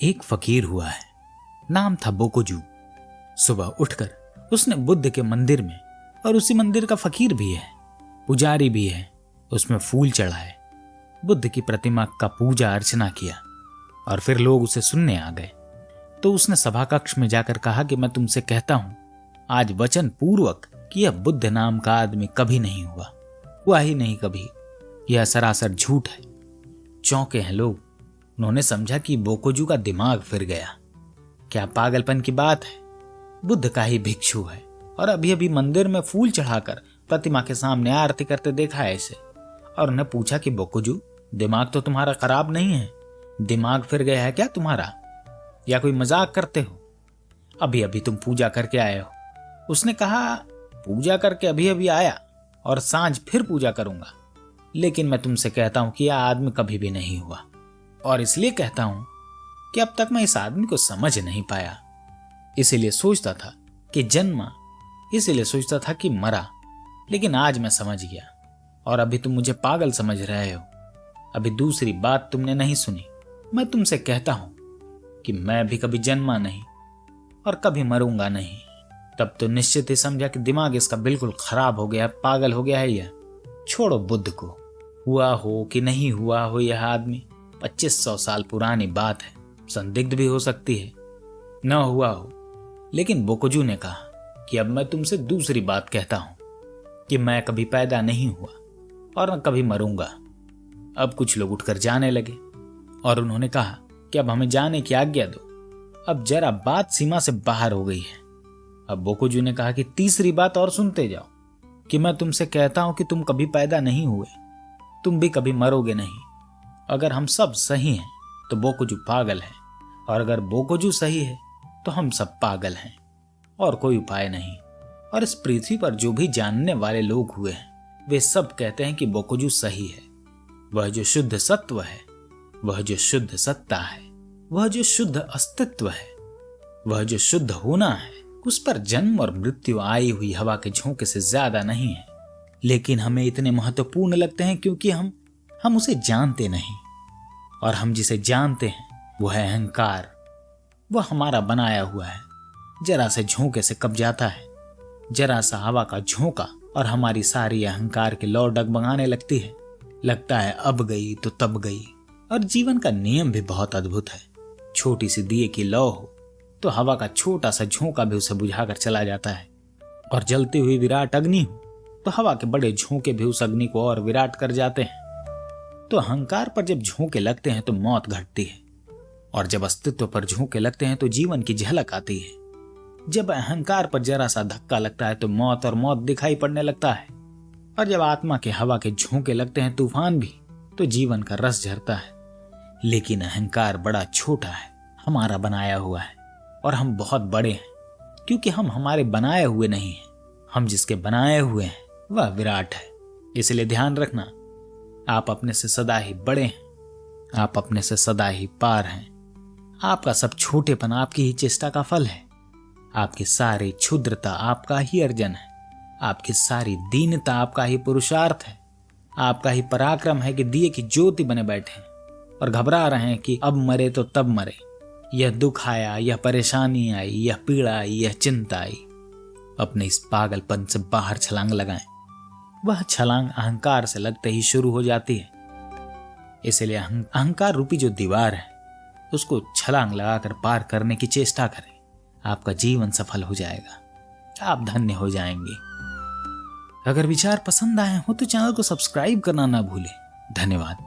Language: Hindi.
एक फकीर हुआ है, नाम था बोकोजू। सुबह उठकर उसने बुद्ध के मंदिर में, और उसी मंदिर का फकीर भी है, पुजारी भी है, उसमें फूल चढ़ाए, बुद्ध की प्रतिमा का पूजा अर्चना किया और फिर लोग उसे सुनने आ गए। तो उसने सभा कक्ष में जाकर कहा कि मैं तुमसे कहता हूं आज वचन पूर्वक कि यह बुद्ध नाम का आदमी कभी नहीं हुआ ही नहीं कभी, यह सरासर झूठ है। चौंके हैं लोग। उन्होंने समझा कि बोकोजू का दिमाग फिर गया। क्या पागलपन की बात है, बुद्ध का ही भिक्षु है और अभी अभी मंदिर में फूल चढ़ाकर प्रतिमा के सामने आरती करते देखा है इसे। और उन्हें पूछा कि बोकोजू, दिमाग तो तुम्हारा खराब नहीं है, दिमाग फिर गया है क्या तुम्हारा, या कोई मजाक करते हो? अभी अभी तुम पूजा करके आए हो। उसने कहा, पूजा करके अभी अभी आया और सांझ फिर पूजा करूंगा, लेकिन मैं तुमसे कहता हूं कि यह आदमी कभी भी नहीं हुआ, और इसलिए कहता हूं कि अब तक मैं इस आदमी को समझ नहीं पाया। इसीलिए सोचता था कि जन्मा, इसीलिए सोचता था कि मरा, लेकिन आज मैं समझ गया। और अभी तुम मुझे पागल समझ रहे हो। अभी दूसरी बात तुमने नहीं सुनी। मैं तुमसे कहता हूं कि मैं भी कभी जन्मा नहीं और कभी मरूंगा नहीं। तब तो निश्चित ही समझा कि दिमाग इसका बिल्कुल खराब हो गया, पागल हो गया है यह। छोड़ो बुद्ध को, हुआ हो कि नहीं हुआ हो यह आदमी 2500 साल पुरानी बात है, संदिग्ध भी हो सकती है, न हुआ हो। लेकिन बोकोजू ने कहा कि अब मैं तुमसे दूसरी बात कहता हूं कि मैं कभी पैदा नहीं हुआ और न कभी मरूंगा। अब कुछ लोग उठकर जाने लगे और उन्होंने कहा कि अब हमें जाने की आज्ञा दो, अब जरा बात सीमा से बाहर हो गई है। अब बोकोजू ने कहा कि तीसरी बात और सुनते जाओ कि मैं तुमसे कहता हूं कि तुम कभी पैदा नहीं हुए, तुम भी कभी मरोगे नहीं। अगर हम सब सही हैं तो बोकोजू पागल है, और अगर बोकोजू सही है तो हम सब पागल हैं, और कोई उपाय नहीं। और इस पृथ्वी पर जो भी जानने वाले लोग हुए हैं वे सब कहते हैं कि बोकोजू सही है। वह जो शुद्ध सत्व है, वह जो शुद्ध सत्ता है, वह जो शुद्ध अस्तित्व है, वह जो शुद्ध होना है, उस पर जन्म और मृत्यु आई हुई हवा के झोंके से ज्यादा नहीं है। लेकिन हमें इतने महत्वपूर्ण लगते हैं क्योंकि हम उसे जानते नहीं, और हम जिसे जानते हैं वो है अहंकार। वह हमारा बनाया हुआ है, जरा से झोंके से कब जाता है, जरा सा हवा का झोंका और हमारी सारी अहंकार की लौ डगमगाने लगती है। लगता है अब गई तो तब गई। और जीवन का नियम भी बहुत अद्भुत है। छोटी सी दिए की लौ हो तो हवा का छोटा सा झोंका भी उसे बुझाकर चला जाता है, और जलती हुई विराट अग्नि हो तो हवा के बड़े झोंके भी उस अग्नि को और विराट कर जाते हैं। तो अहंकार पर जब झोंके लगते हैं तो मौत घटती है, और जब अस्तित्व पर झोंके लगते हैं तो जीवन की झलक आती है। जब अहंकार पर जरा सा धक्का लगता है तो मौत और मौत दिखाई पड़ने लगता है, और जब आत्मा के हवा के झोंके लगते हैं तूफान भी, तो जीवन का रस झरता है। लेकिन अहंकार बड़ा छोटा है, हमारा बनाया हुआ है, और हम बहुत बड़े हैं क्योंकि हम हमारे बनाए हुए नहीं हैं। हम जिसके बनाए हुए हैं वह विराट है। इसलिए ध्यान रखना, आप अपने से सदा ही बड़े हैं, आप अपने से सदा ही पार हैं। आपका सब छोटेपन आपकी ही चेष्टा का फल है, आपकी सारी क्षुद्रता आपका ही अर्जन है, आपकी सारी दीनता आपका ही पुरुषार्थ है, आपका ही पराक्रम है कि दिए की ज्योति बने बैठे हैं और घबरा रहे हैं कि अब मरे तो तब मरे। यह दुख आया, यह परेशानी आई, यह पीड़ा आई, यह चिंता आई। अपने इस पागलपन से बाहर छलांग लगाएं। वह छलांग अहंकार से लगते ही शुरू हो जाती है। इसलिए अहंकार रूपी जो दीवार है उसको छलांग लगाकर पार करने की चेष्टा करें। आपका जीवन सफल हो जाएगा, आप धन्य हो जाएंगे। अगर विचार पसंद आए हो तो चैनल को सब्सक्राइब करना ना भूलें। धन्यवाद।